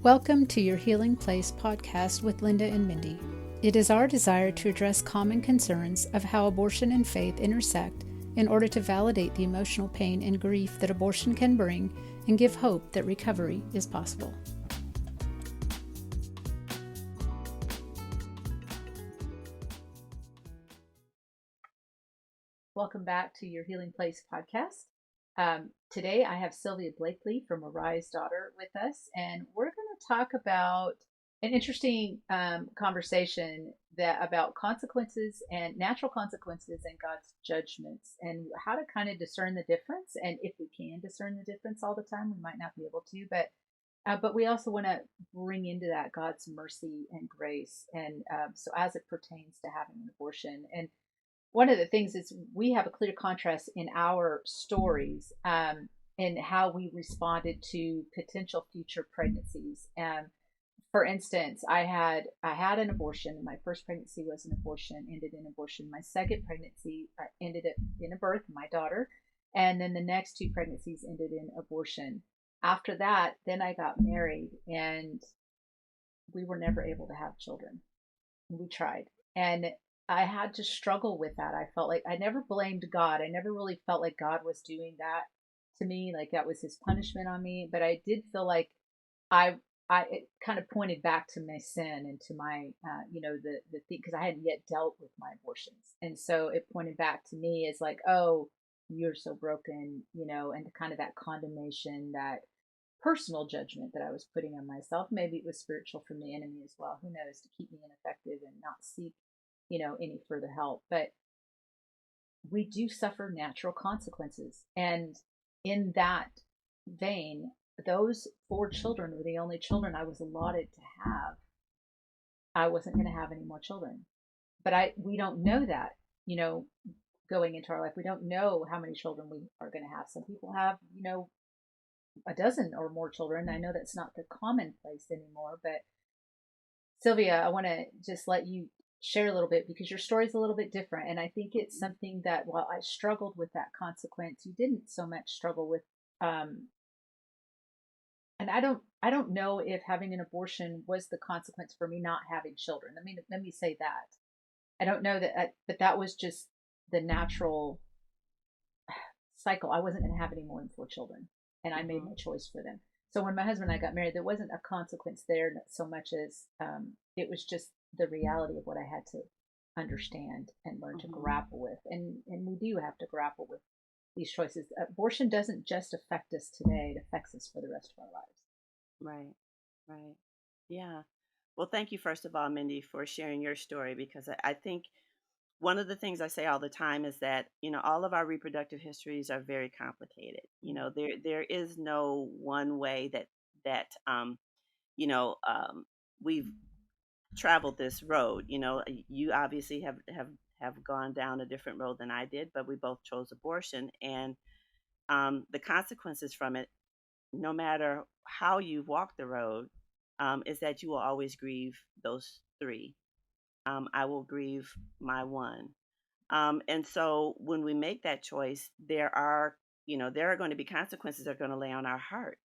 Welcome to your Healing Place podcast with Linda and Mindy. It is our desire to address common concerns of how abortion and faith intersect in order to validate the emotional pain and grief that abortion can bring and give hope that recovery is possible. Welcome back to your Healing Place podcast. Today I have Sylvia Blakely from Arise Daughter with us, and we're going to talk about an interesting conversation about consequences and natural consequences and God's judgments, and how to kind of discern the difference. And if we can discern the difference all the time, we might not be able to, but we also want to bring into that God's mercy and grace, and so as it pertains to having an abortion. And one of the things is we have a clear contrast in our stories in how we responded to potential future pregnancies. For instance, I had an abortion. My first pregnancy was an abortion, ended in abortion. My second pregnancy ended in a birth, my daughter, and then the next two pregnancies ended in abortion. After that, then I got married, and we were never able to have children. We tried, and I had to struggle with that. I felt like I never blamed God. I never really felt like God was doing that to me, like that was his punishment on me. But I did feel like I it kind of pointed back to my sin and to my the thing, because I hadn't yet dealt with my abortions, and so it pointed back to me as like, oh, you're so broken, and kind of that condemnation, that personal judgment that I was putting on myself. Maybe it was spiritual from the enemy as well. Who knows? To keep me ineffective and not seek any further help. But we do suffer natural consequences. And in that vein, those 4 children were the only children I was allotted to have. I wasn't going to have any more children. But we don't know that, going into our life. We don't know how many children we are going to have. Some people have, a dozen or more children. I know that's not the commonplace anymore. But Sylvia, I want to just let you share a little bit, because your story is a little bit different, and I think it's something that while I struggled with that consequence, you didn't so much struggle with. And I don't know if having an abortion was the consequence for me not having children. Let me say that I don't know that, but that was just the natural cycle. I wasn't going to have any more than 4 children, and I made my choice for them. So when my husband and I got married, there wasn't a consequence there so much as it was just the reality of what I had to understand and learn to grapple with. And we do have to grapple with these choices. Abortion doesn't just affect us today, it affects us for the rest of our lives. Right. Yeah. Well, thank you, first of all, Mindy, for sharing your story, because I think one of the things I say all the time is that, all of our reproductive histories are very complicated. There is no one way that we've traveled this road. You obviously have gone down a different road than I did, but we both chose abortion, and the consequences from it, no matter how you walk the road, is that you will always grieve those 3. I will grieve my one. And so when we make that choice, there are going to be consequences that are going to lay on our heart,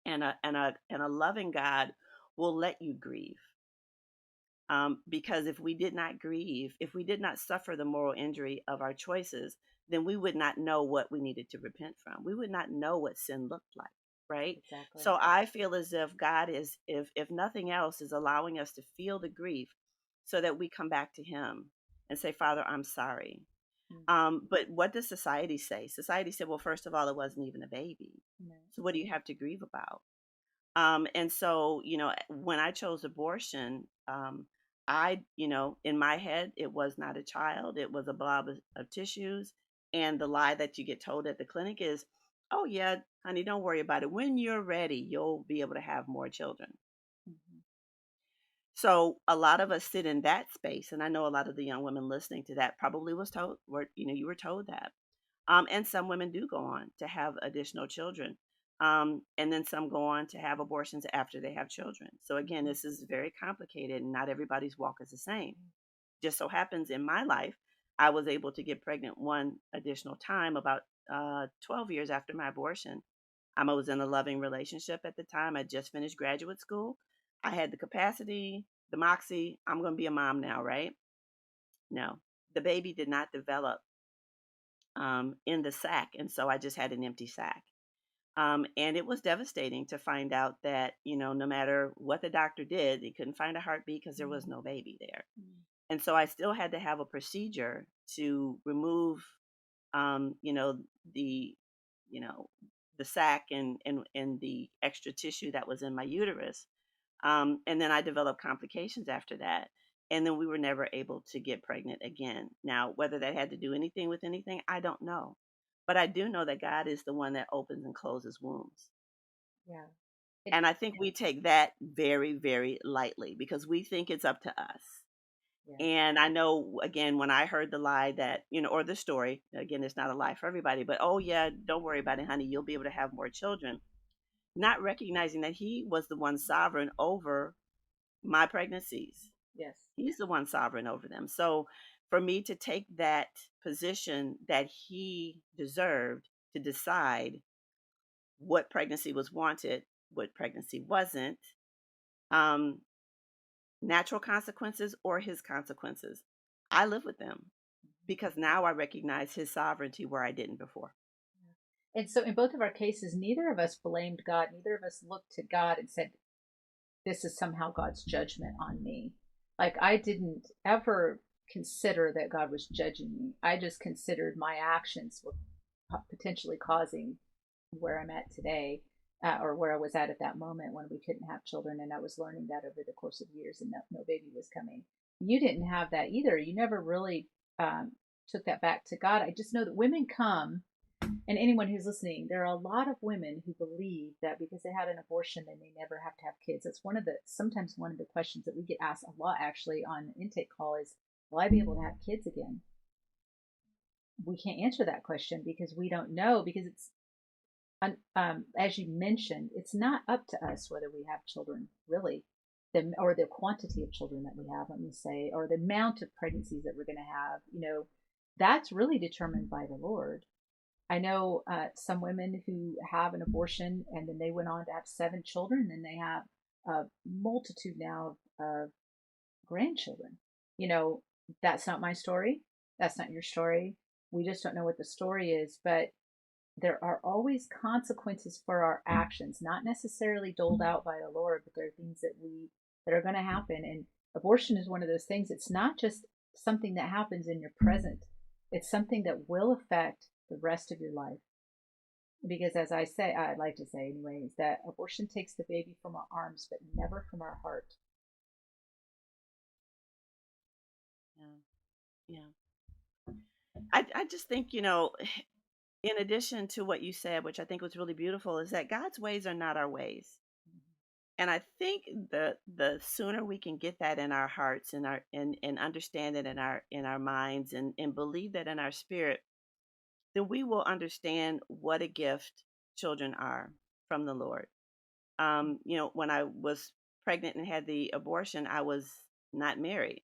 and a loving God will let you grieve. Because if we did not grieve, if we did not suffer the moral injury of our choices, then we would not know what we needed to repent from. We would not know what sin looked like, right? Exactly. So I feel as if God is, if nothing else, is allowing us to feel the grief so that we come back to him and say, Father, I'm sorry. But what does society say? Society said, well, first of all, it wasn't even a baby. No. So what do you have to grieve about? And so, when I chose abortion, in my head, it was not a child. It was a blob of tissues. And the lie that you get told at the clinic is, oh, yeah, honey, don't worry about it. When you're ready, you'll be able to have more children. So a lot of us sit in that space. And I know a lot of the young women listening to that probably was told, you were told that. And some women do go on to have additional children. And then some go on to have abortions after they have children. So again, this is very complicated, and not everybody's walk is the same. Just so happens in my life, I was able to get pregnant one additional time about 12 years after my abortion. I was in a loving relationship at the time. I just finished graduate school. I had the capacity, the moxie. I'm going to be a mom now, right? No, the baby did not develop in the sac, and so I just had an empty sac. And it was devastating to find out that, no matter what the doctor did, they couldn't find a heartbeat because there was Mm, no baby there. mm, And so I still had to have a procedure to remove, you know, the, you know, the sac and the extra tissue that was in my uterus. And then I developed complications after that. And then we were never able to get pregnant again. Now, whether that had to do anything with anything, I don't know. But I do know that God is the one that opens and closes wombs. yeah. It, And I think we take that very, very lightly because we think it's up to us. yeah. And I know, again, when I heard the lie that, or the story, again, it's not a lie for everybody, but oh, yeah, don't worry about it, honey, you'll be able to have more children. Not recognizing that he was the one sovereign over my pregnancies. Yes. He's the one sovereign over them. So for me to take that position that he deserved to decide what pregnancy was wanted, what pregnancy wasn't, um, natural consequences or his consequences, I live with them because now I recognize his sovereignty where I didn't before. And so in both of our cases, neither of us blamed God. Neither of us looked to God and said, this is somehow God's judgment on me. Like I didn't ever consider that God was judging me. I just considered my actions were potentially causing where I'm at today, or where I was at that moment when we couldn't have children. And I was learning that over the course of years, and no baby was coming. You didn't have that either. You never really took that back to God. I just know that women come, and anyone who's listening, there are a lot of women who believe that because they had an abortion, they may never have to have kids. That's sometimes one of the questions that we get asked a lot actually on the intake call is, will I be able to have kids again? We can't answer that question because we don't know, because it's, as you mentioned, it's not up to us whether we have children, really, or the quantity of children that we have, let me say, or the amount of pregnancies that we're going to have. That's really determined by the Lord. I know some women who have an abortion and then they went on to have 7 children, and they have a multitude now of grandchildren. You know, that's not my story. That's not your story. We just don't know what the story is, but there are always consequences for our actions, not necessarily doled out by the Lord, but there are things that are going to happen. And abortion is one of those things. It's not just something that happens in your present. It's something that will affect the rest of your life. Because as I like to say anyways, that abortion takes the baby from our arms, but never from our heart. Yeah. Yeah. I just think, in addition to what you said, which I think was really beautiful, is that God's ways are not our ways. And I think the sooner we can get that in our hearts and understand it in our minds and believe that in our spirit, then we will understand what a gift children are from the Lord. When I was pregnant and had the abortion, I was not married.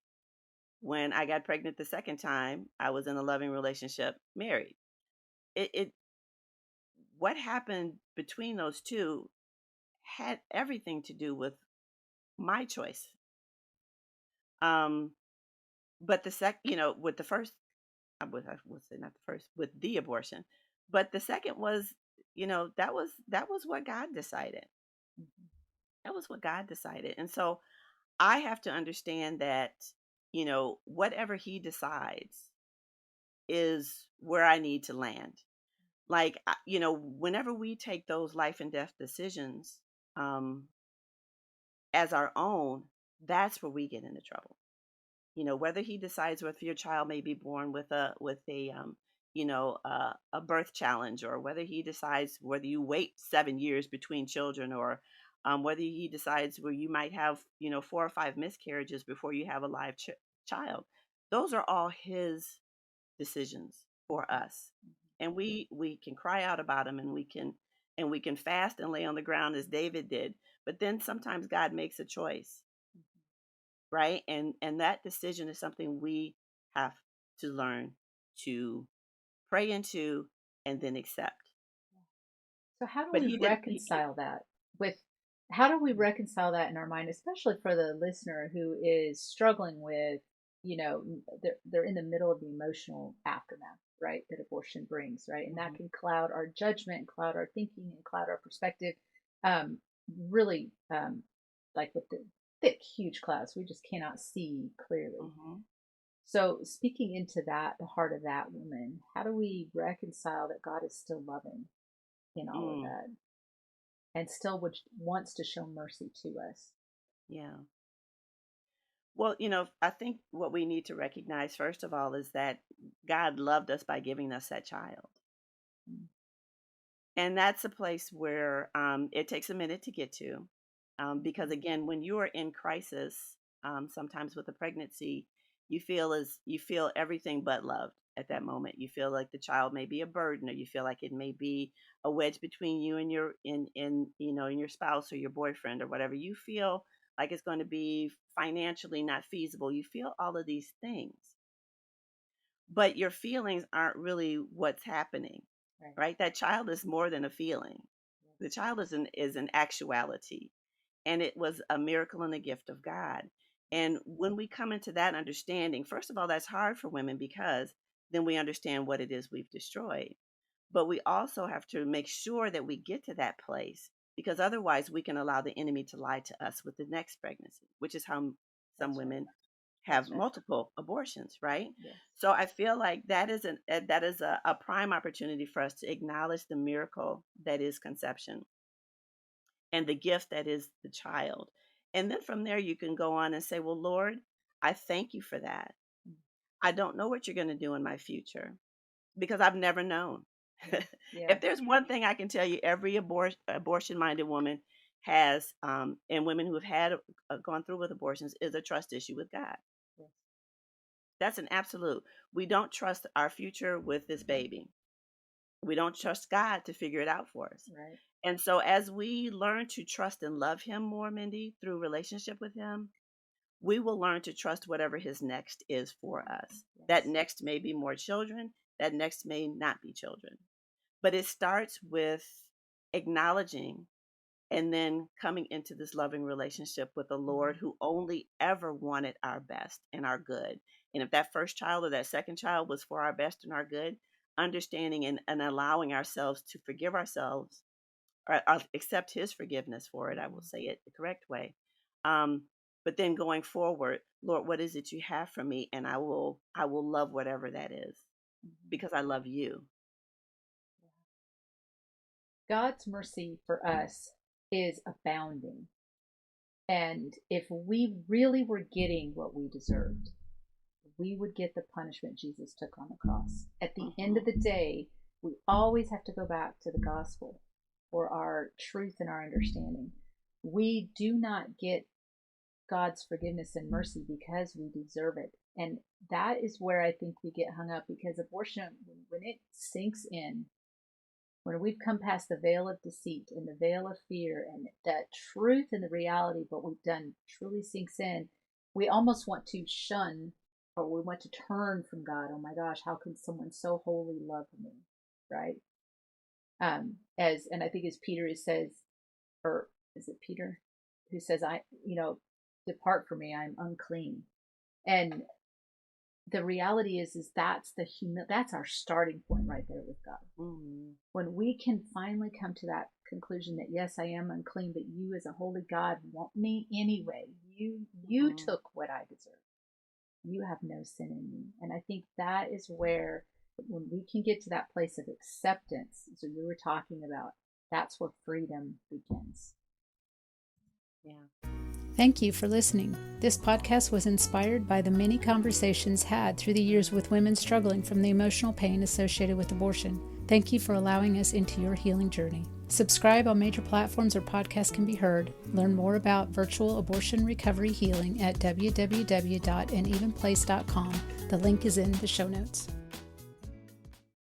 When I got pregnant the second time, I was in a loving relationship, married. It what happened between those two had everything to do with my choice. Um, but with the first, I would say not the first, with the abortion, but the second was, that was what God decided. Mm-hmm. That was what God decided, and so I have to understand that, whatever He decides is where I need to land. Like, whenever we take those life and death decisions, um, as our own, that's where we get into trouble. Whether he decides whether your child may be born with a birth challenge, or whether he decides whether you wait 7 years between children, or whether he decides where you might have 4 or 5 miscarriages before you have a live child. Those are all his decisions for us, and we can cry out about them, and we can fast and lay on the ground as David did. But then sometimes God makes a choice, right? And that decision is something we have to learn to pray into and then accept. So how do But we he didn't. reconcile that with how do we reconcile that in our mind, especially for the listener who is struggling with, they're in the middle of the emotional aftermath, right? That abortion brings, right? And that Mhm. can cloud our judgment and cloud our thinking and cloud our perspective. Um, really, like with the thick, huge clouds, we just cannot see clearly. Mhm. So, speaking into that, the heart of that woman, how do we reconcile that God is still loving in all of Mm. that and still wants to show mercy to us? Yeah. Well, I think what we need to recognize, first of all, is that God loved us by giving us that child. Mm. And that's a place where it takes a minute to get to. Because Mhm. again, when you are in crisis, sometimes with a pregnancy, you feel everything but loved at that moment. You feel like the child may be a burden, or you feel like it may be a wedge between you and in your spouse or your boyfriend or whatever. You feel like it's going to be financially not feasible. You feel all of these things, but your feelings aren't really what's happening, Right. right? That child is more than a feeling. The Yes. child is an actuality, and it was a miracle and a gift of God. And when we come into that understanding, first of all, that's hard for women because then we understand what it is we've destroyed. But we also have to make sure that we get to that place, because otherwise we can allow the enemy to lie to us with the next pregnancy, which is how some That's right. women have That's right. multiple abortions, right? Yes. So I feel like that is a prime opportunity for us to acknowledge the miracle that is conception and the gift that is the child. And then from there, you can go on and say, well, Lord, I thank you for that. Mm. I don't know what you're going to do in my future because I've never known. Yeah. Yeah. If there's one thing I can tell you, every abortion minded woman has, and women who have had gone through with abortions, is a trust issue with God. Yes. That's an absolute. We don't trust our future with this baby. We don't trust God to figure it out for us. Right. And so, as we learn to trust and love Him more, Mindy, through relationship with Him, we will learn to trust whatever His next is for us. That Yes. next may be more children, that next may not be children. But it starts with acknowledging and then coming into this loving relationship with the Lord, Mhm. who only ever wanted our best and our good. And if that first child or that second child was for our best and our good, understanding and allowing ourselves to forgive ourselves, or accept his forgiveness for it, I will Mhm. say it the correct way. Um, but then going forward, Lord, what is it you have for me? And I will love whatever that is Mhm. because I love you. God's mercy for us is abounding. And if we really were getting what we deserved, we would get the punishment Jesus took on the cross. At the end of Hmm. the day, we always have to go back to the gospel for our truth and our understanding. We do not get God's forgiveness and mercy because we deserve it. And that is where I think we get hung up, because abortion, when it sinks in, when we've come past the veil of deceit and the veil of fear, and that truth and the reality of what we've done truly sinks in, we almost want to shun, or we want to turn from God. Oh my gosh, how can someone so holy love me? Right? And I think as Peter says, or is it Peter who says, depart from me, I'm unclean. And the reality is that's our starting point right there with God. Hmm. When we can finally come to that conclusion that yes, I am unclean, but you as a holy God want me anyway. You Hmm. took what I deserve. You have no sin in me. And I think that is where, when we can get to that place of acceptance, as we were talking about, that's where freedom begins. Yeah. Thank you for listening. This podcast was inspired by the many conversations had through the years with women struggling from the emotional pain associated with abortion. Thank you for allowing us into your healing journey. Subscribe on major platforms where podcasts can be heard. Learn more about virtual abortion recovery healing at www.anevenplace.com. The link is in the show notes.